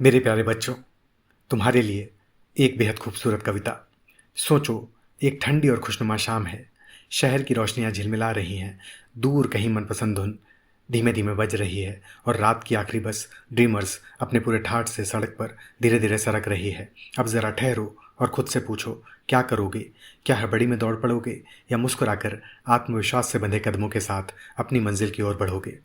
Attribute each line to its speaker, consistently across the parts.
Speaker 1: मेरे प्यारे बच्चों, तुम्हारे लिए एक बेहद खूबसूरत कविता। सोचो, एक ठंडी और खुशनुमा शाम है। शहर की रोशनियां झिलमिला रही हैं। दूर कहीं मनपसंद धुन धीमे धीमे बज रही है और रात की आखिरी बस ड्रीमर्स अपने पूरे ठाठ से सड़क पर धीरे धीरे सरक रही है। अब जरा ठहरो और खुद से पूछो, क्या करोगे? क्या हड़बड़ी में दौड़ पड़ोगे या मुस्कुराकर आत्मविश्वास से बंधे कदमों के साथ अपनी मंजिल की ओर बढ़ोगे?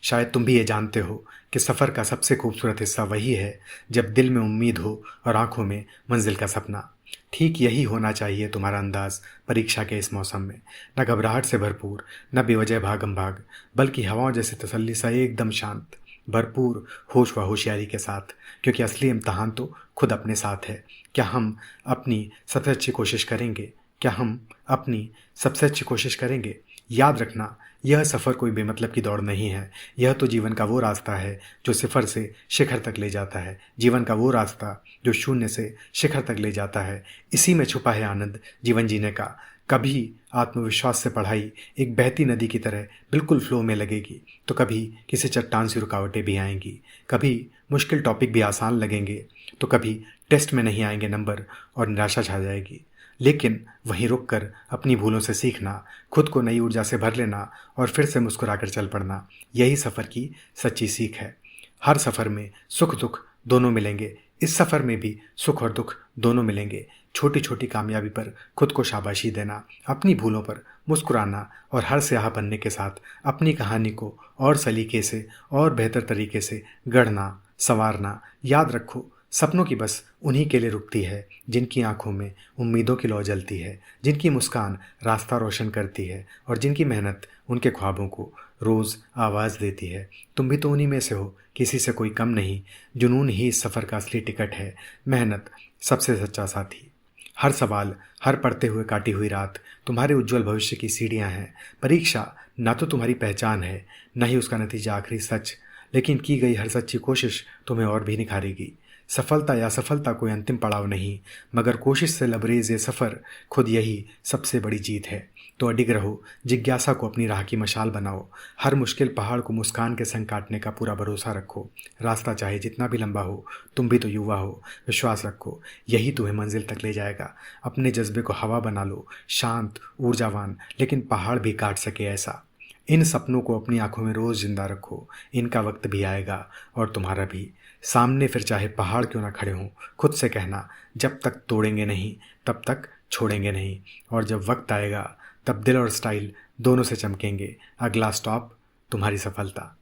Speaker 1: शायद तुम भी ये जानते हो कि सफ़र का सबसे खूबसूरत हिस्सा वही है जब दिल में उम्मीद हो और आंखों में मंजिल का सपना। ठीक यही होना चाहिए तुम्हारा अंदाज परीक्षा के इस मौसम में। न घबराहट से भरपूर, न बेवजह भागम भाग, बल्कि हवाओं जैसे तसल्ली सा एकदम शांत, भरपूर होश व होशियारी के साथ, क्योंकि असली इम्तहान तो खुद अपने साथ है। क्या हम अपनी सबसे अच्छी कोशिश करेंगे? क्या हम अपनी सबसे अच्छी कोशिश करेंगे? याद रखना, यह सफ़र कोई बेमतलब की दौड़ नहीं है। यह तो जीवन का वो रास्ता है जो सिफर से शिखर तक ले जाता है। जीवन का वो रास्ता जो शून्य से शिखर तक ले जाता है। इसी में छुपा है आनंद जीवन जीने का। कभी आत्मविश्वास से पढ़ाई एक बहती नदी की तरह बिल्कुल फ्लो में लगेगी, तो कभी किसी चट्टान सी रुकावटें भी आएंगी। कभी मुश्किल टॉपिक भी आसान लगेंगे, तो कभी टेस्ट में नहीं आएंगे नंबर और निराशा छा जाएगी। लेकिन वहीं रुककर अपनी भूलों से सीखना, खुद को नई ऊर्जा से भर लेना और फिर से मुस्कुराकर चल पड़ना, यही सफ़र की सच्ची सीख है। हर सफ़र में सुख दुख दोनों मिलेंगे। इस सफ़र में भी सुख और दुख दोनों मिलेंगे। छोटी छोटी कामयाबी पर खुद को शाबाशी देना, अपनी भूलों पर मुस्कुराना और हर स्याह बनने के साथ अपनी कहानी को और सलीके से और बेहतर तरीके से गढ़ना संवारना। याद रखो, सपनों की बस उन्हीं के लिए रुकती है जिनकी आंखों में उम्मीदों की लौ जलती है, जिनकी मुस्कान रास्ता रोशन करती है और जिनकी मेहनत उनके ख्वाबों को रोज़ आवाज़ देती है। तुम भी तो उन्हीं में से हो, किसी से कोई कम नहीं। जुनून ही इस सफ़र का असली टिकट है, मेहनत सबसे सच्चा साथी। हर सवाल, हर पढ़ते हुए काटी हुई रात तुम्हारे उज्जवल भविष्य की सीढ़ियाँ हैं। परीक्षा ना तो तुम्हारी पहचान है, न ही उसका नतीजा आखिरी सच, लेकिन की गई हर सच्ची कोशिश तुम्हें और भी निखारेगी। सफलता या असफलता कोई अंतिम पड़ाव नहीं, मगर कोशिश से लबरेज ये सफ़र खुद यही सबसे बड़ी जीत है। तो अडिग रहो, जिज्ञासा को अपनी राह की मशाल बनाओ। हर मुश्किल पहाड़ को मुस्कान के संग काटने का पूरा भरोसा रखो। रास्ता चाहे जितना भी लंबा हो, तुम भी तो युवा हो, विश्वास रखो, यही तुम्हें मंजिल तक ले जाएगा। अपने जज्बे को हवा बना लो, शांत, ऊर्जावान, लेकिन पहाड़ भी काट सके ऐसा। इन सपनों को अपनी आंखों में रोज़ जिंदा रखो। इनका वक्त भी आएगा और तुम्हारा भी। सामने फिर चाहे पहाड़ क्यों ना खड़े हों, खुद से कहना, जब तक तोड़ेंगे नहीं तब तक छोड़ेंगे नहीं। और जब वक्त आएगा तब दिल और स्टाइल दोनों से चमकेंगे। अगला स्टॉप तुम्हारी सफलता।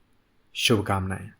Speaker 1: शुभकामनाएं।